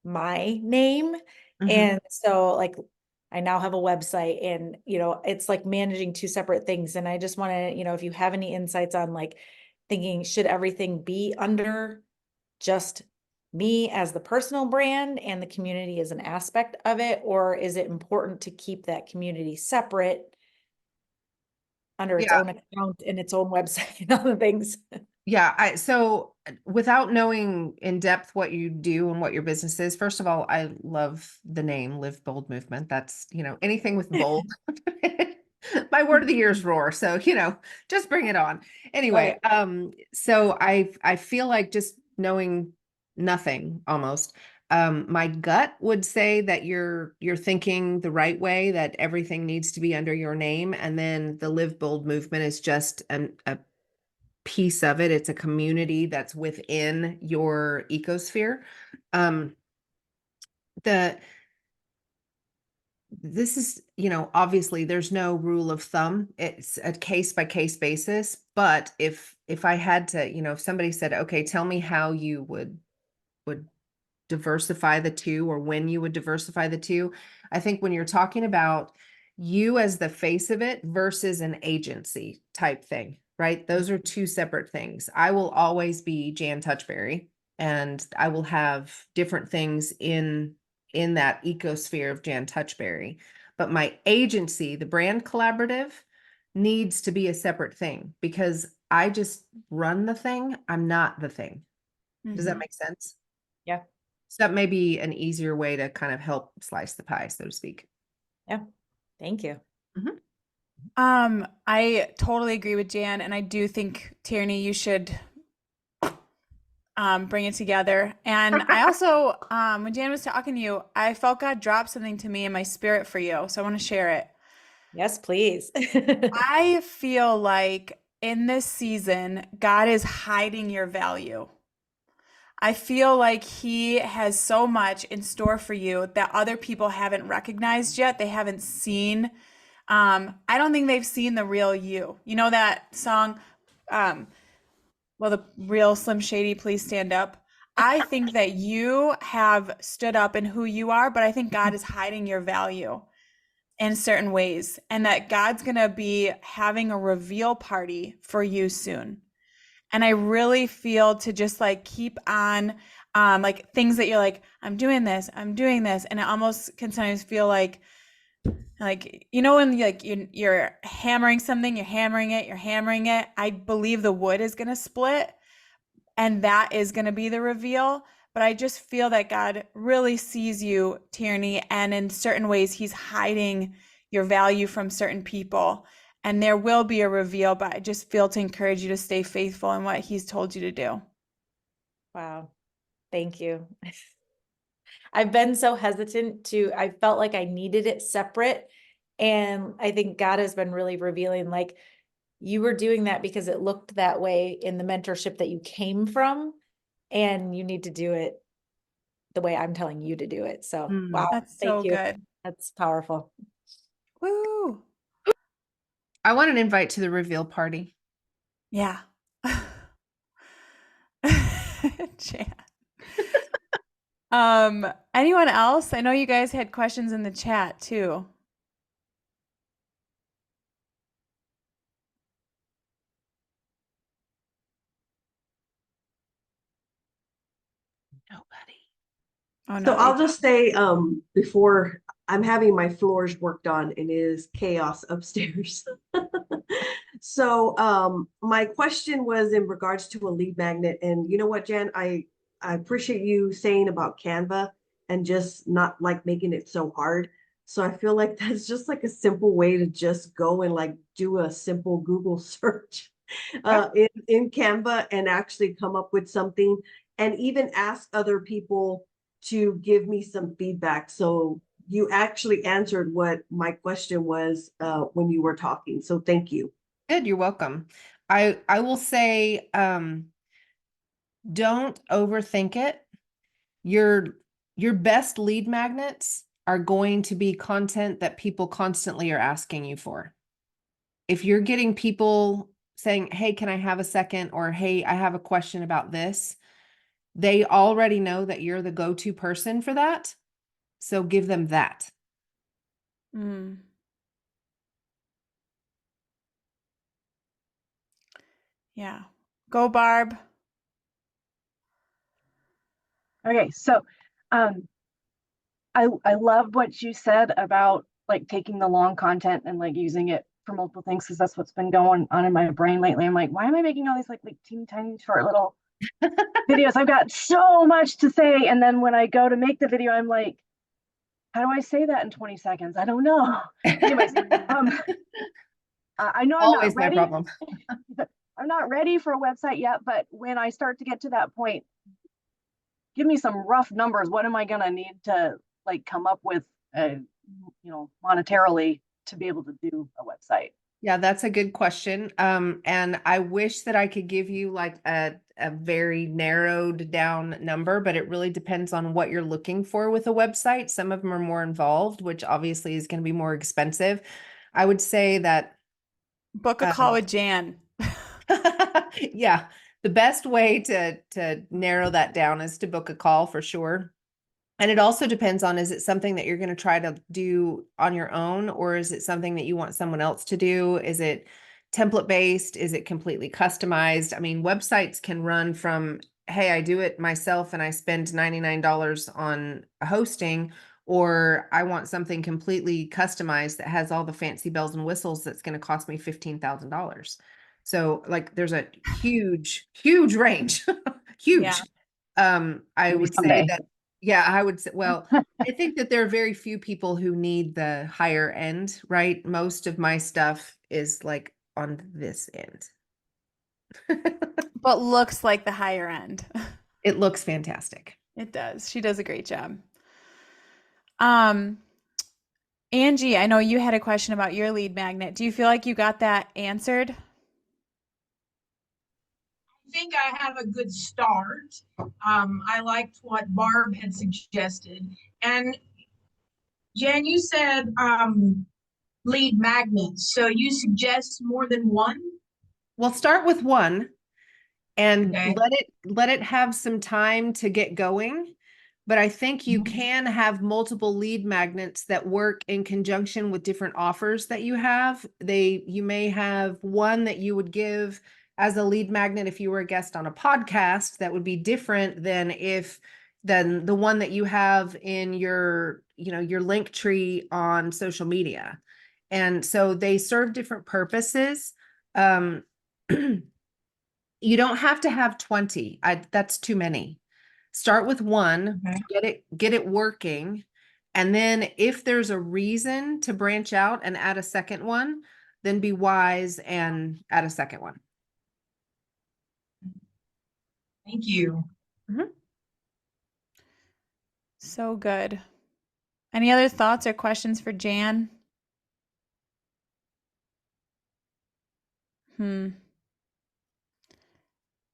my name. Mhm. And so like I now have a website, and it's like managing 2 separate things. And I just want to, if you have any insights on like thinking, should everything be under just me as the personal brand and the community as an aspect of it, or is it important to keep that community separate under its Yeah. own account and its own website and other things? Yeah, so without knowing in depth what you do and what your business is, first of all, I love the name Live Bold Movement. That's, anything with bold. My word of the year is roar. So, just bring it on. Anyway, so I feel like just knowing nothing almost. My gut would say that you're thinking the right way, that everything needs to be under your name, and then the Live Bold Movement is just a piece of it. It's a community that's within your ecosphere. Um, the this is, obviously there's no rule of thumb. It's a case by case basis. But if I had to, if somebody said, okay, tell me how you would diversify the two, or when you would diversify the two. I think when you're talking about you as the face of it versus an agency type thing, right? Those are 2 separate things. I will always be Jan Touchberry, and I will have different things in that ecosphere of Jan Touchberry. But my agency, the brand collaborative, needs to be a separate thing, because I just run the thing. I'm not the thing. Does that Mhm. make sense? Yeah. So that may be an easier way to kind of help slice the pie, so to speak. Yeah. Thank you. Mhm. I totally agree with Jan, and I do think Tierney, you should bring it together. And I also, when Jan was talking to you, I felt God drop something to me in my spirit for you, so I want to share it. Yes, please. I feel like in this season, God is hiding your value. I feel like He has so much in store for you that other people haven't recognized yet. They haven't seen. I don't think they've seen the real you. You know that song, um, well, the real Slim Shady, please stand up. I think that you have stood up in who you are, but I think God is hiding your value in certain ways, and that God's going to be having a reveal party for you soon. And I really feel to just like keep on, like things that you're like, I'm doing this, I'm doing this. And it almost can sometimes feel like, when you're hammering something, you're hammering it, you're hammering it. I believe the wood is going to split, and that is going to be the reveal. But I just feel that God really sees you, Tierney, and in certain ways, He's hiding your value from certain people. And there will be a reveal, but I just feel to encourage you to stay faithful in what He's told you to do. Wow. Thank you. I've been so hesitant I felt like I needed it separate. And I think God has been really revealing, like, you were doing that because it looked that way in the mentorship that you came from, and you need to do it the way I'm telling you to do it. So, wow. That's Thank so you. good. That's powerful. Woo! I want an invite to the reveal party. Yeah. Jan. Anyone else? I know you guys had questions in the chat too. Nobody. Oh So no, I'll just say, before I'm having my floors worked on and it is chaos upstairs. So my question was in regards to a lead magnet. And you know what, Jan, I appreciate you saying about Canva and just not like making it so hard. So I feel like that's just like a simple way to just go and like do a simple Google search in Canva and actually come up with something and even ask other people to give me some feedback. So you actually answered what my question was when you were talking. So thank you. Good, you're welcome. I will say, don't overthink it. Your your best lead magnets are going to be content that people constantly are asking you for. If you're getting people saying, "Hey, can I have a second?" or "Hey, I have a question about this," they already know that you're the go-to person for that. So give them that. Mm. Yeah. Go, Barb. Okay, so um, I love what you said about like taking the long content and like using it for multiple things because that's what's been going on in my brain lately. I'm like, why am I making all these like teeny tiny short little videos? I've got so much to say, and then when I go to make the video, I'm like, how do I say that in 20 seconds? I don't know. Anyways, I know I'm Always not my ready. problem. I'm not ready for a website yet, but when I start to get to that point, give me some rough numbers. What am I gonna need to like come up with, monetarily to be able to do a website? Yeah, that's a good question. And I wish that I could give you like a very narrowed down number, but it really depends on what you're looking for with a website. Some of them are more involved, which obviously is going to be more expensive. I would say that Book a call with Jan. yeah, the best way to narrow that down is to book a call for sure. And it also depends on, is it something that you're going to try to do on your own, or is it something that you want someone else to do? Is it template based? Is it completely customized? I mean, websites can run from, hey, I do it myself and I spend $99 on hosting, or I want something completely customized that has all the fancy bells and whistles that's going to cost me $15,000. So like there's a huge range, Yeah. huge. I Maybe would say someday. that, yeah, I would say, well, I think that there are very few people who need the higher end, right? Most of my stuff is like on this end. But looks like the higher end. It looks fantastic. It does. She does a great job. Um, Angie, I know you had a question about your lead magnet. Do you feel like you got that answered? Think I have a good start. I liked what Barb had suggested. And Jan, you said lead magnets. So you suggest more than one? We'll start with one and Okay. let it have some time to get going. But I think you can have multiple lead magnets that work in conjunction with different offers that you have. You may have one that you would give as a lead magnet if you were a guest on a podcast that would be different than the one that you have in your link tree on social media. And so they serve different purposes. You don't have to have 20. That's too many. Start with one, Okay. get it working. And then if there's a reason to branch out and add a second one, then be wise and add a second one. Thank you. So good. Any other thoughts or questions for Jan?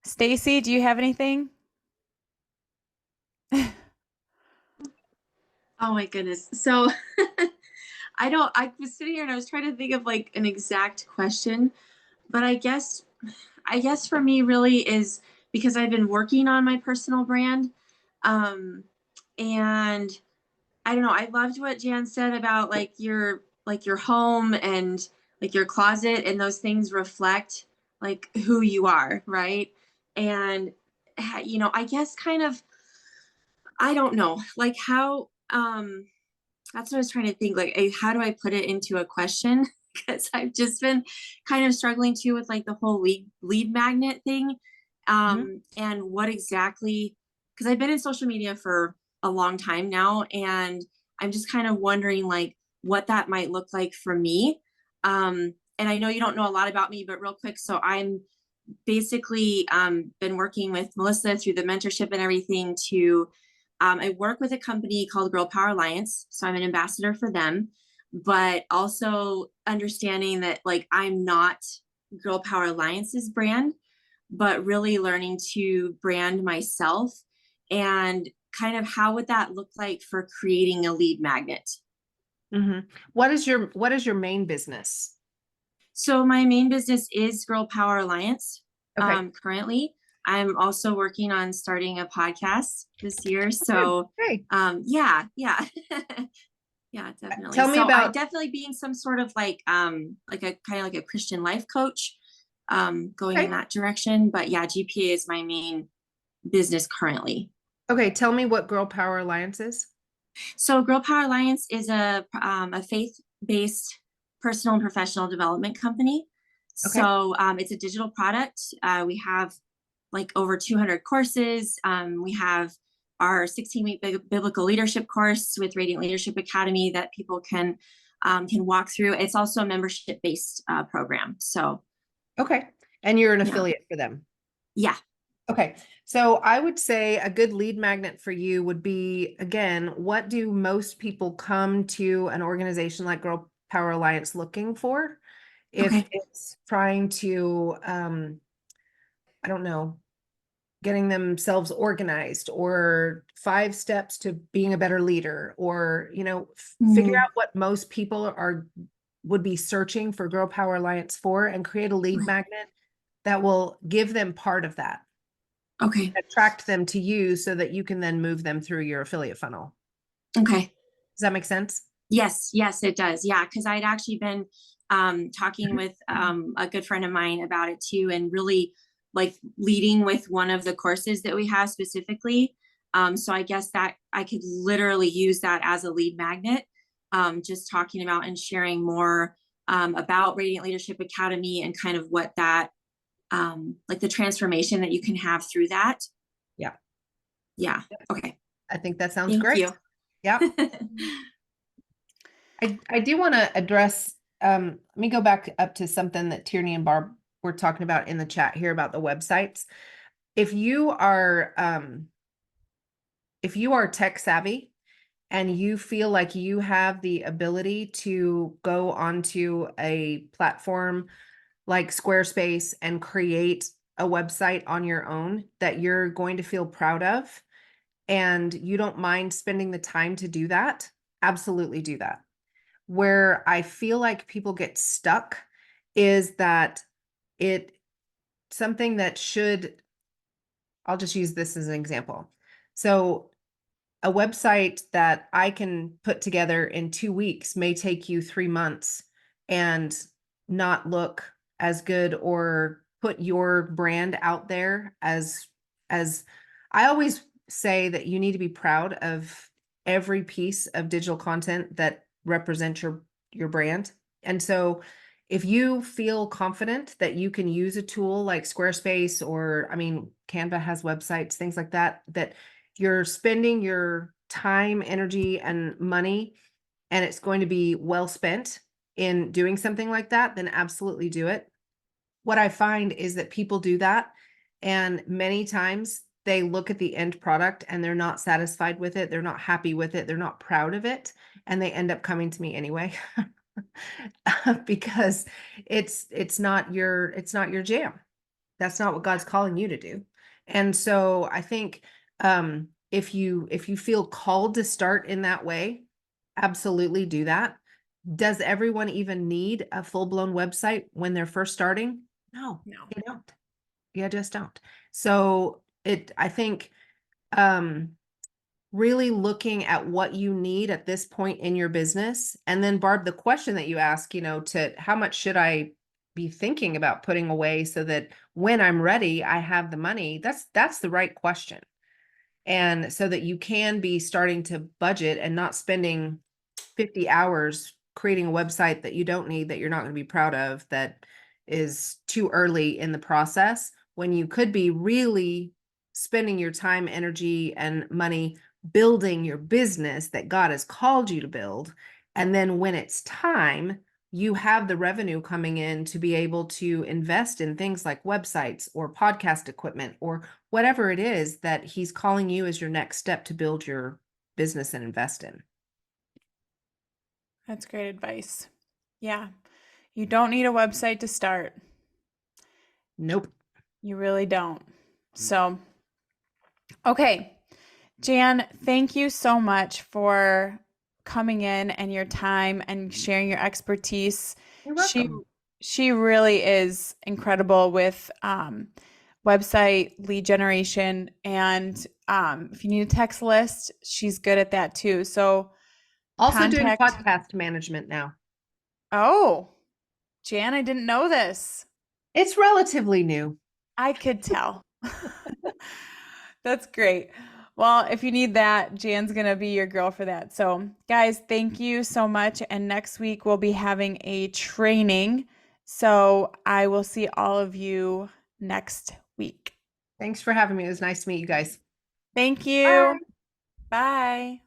Stacy, do you have anything? Oh my goodness. So I was sitting here and I was trying to think of like an exact question, but I guess for me really is because I've been working on my personal brand. Um, And I don't know, I loved what Jan said about like your home and like your closet, and those things reflect like who you are, right? And you know, I guess kind of, I don't know, like how that's what I was trying to think, like how do I put it into a question? Because I've just been kind of struggling too with like the whole lead magnet thing. And what exactly, because I've been in social media for a long time now, and I'm just kind of wondering like what that might look like for me. And I know you don't know a lot about me, but real quick, so I'm basically been working with Melissa through the mentorship and everything to I work with a company called Girl Power Alliance, so I'm an ambassador for them, but also understanding that like I'm not Girl Power Alliance's brand, but really learning to brand myself, and kind of how would that look like for creating a lead magnet. What is your main business? So my main business is Girl Power Alliance. Okay. Currently, I'm also working on starting a podcast this year. So, Hey, yeah, yeah, yeah, definitely. tell me So I about, definitely being some sort of like a kind of like a Christian life coach, going in that direction. But yeah, GPA is my main business currently. okay, tell me what Girl Power Alliance is. So Girl Power Alliance is a faith-based personal and professional development company. Okay. So it's a digital product. We have like over 200 courses. We have our 16-week biblical leadership course with Radiant Leadership Academy that people can walk through. It's also a membership-based program. So Okay. And you're an Yeah. affiliate for them. yeah. Okay. So I would say a good lead magnet for you would be, again, what do most people come to an organization like Girl Power Alliance looking for? If Okay. it's trying to, I don't know, getting themselves organized, or 5 steps to being a better leader, or, figure out what most people would be searching for Girl Power Alliance for, and create a lead magnet that will give them part of that. Okay. Attract them to you so that you can then move them through your affiliate funnel. Okay. Does that make sense? Yes, it does. Yeah, because I'd actually been talking with a good friend of mine about it too, and really like leading with one of the courses that we have specifically. So I guess that I could literally use that as a lead magnet, just talking about and sharing more about Radiant Leadership Academy and kind of what that like the transformation that you can have through that. Yeah. Yeah. Okay. I think that sounds Thank great. you. Yeah. I do want to address, let me go back up to something that Tierney and Barb were talking about in the chat here about the websites. If you are tech savvy and you feel like you have the ability to go onto a platform like Squarespace and create a website on your own that you're going to feel proud of, and you don't mind spending the time to do that, absolutely do that. Where I feel like people get stuck is that something that should, I'll just use this as an example. So a website that I can put together in 2 weeks may take you 3 months and not look as good, or put your brand out there as I always say that you need to be proud of every piece of digital content that represents your brand. And so if you feel confident that you can use a tool like Squarespace, or I mean, Canva has websites, things like that, that you're spending your time, energy, and money, and it's going to be well spent in doing something like that, then absolutely do it. What I find is that people do that, and many times they look at the end product and they're not satisfied with it. They're not happy with it. They're not proud of it. And they end up coming to me anyway, because it's not your jam. That's not what God's calling you to do. And so I think, if you feel called to start in that way, absolutely do that. Does everyone even need a full-blown website when they're first starting? No, you don't. You just don't. So I think, really looking at what you need at this point in your business. And then Barb, the question that you ask, to how much should I be thinking about putting away so that when I'm ready, I have the money. That's the right question. And so that you can be starting to budget and not spending 50 hours creating a website that you don't need, that you're not going to be proud of, that is too early in the process, when you could be really spending your time, energy, and money building your business that God has called you to build. And then when it's time, you have the revenue coming in to be able to invest in things like websites or podcast equipment or whatever it is that He's calling you as your next step to build your business and invest in. That's great advice. Yeah. You don't need a website to start. Nope. You really don't. So, okay. Jan, thank you so much for coming in and your time and sharing your expertise. You're welcome. She really is incredible with website lead generation, and if you need a text list, she's good at that too. So Also doing contact- podcast management now. Oh, Jan, I didn't know this. It's relatively new. I could tell. That's great. Well, if you need that, Jan's going to be your girl for that. So, guys, thank you so much. And next week, we'll be having a training. So, I will see all of you next week. Thanks for having me. It was nice to meet you guys. Thank you. Bye.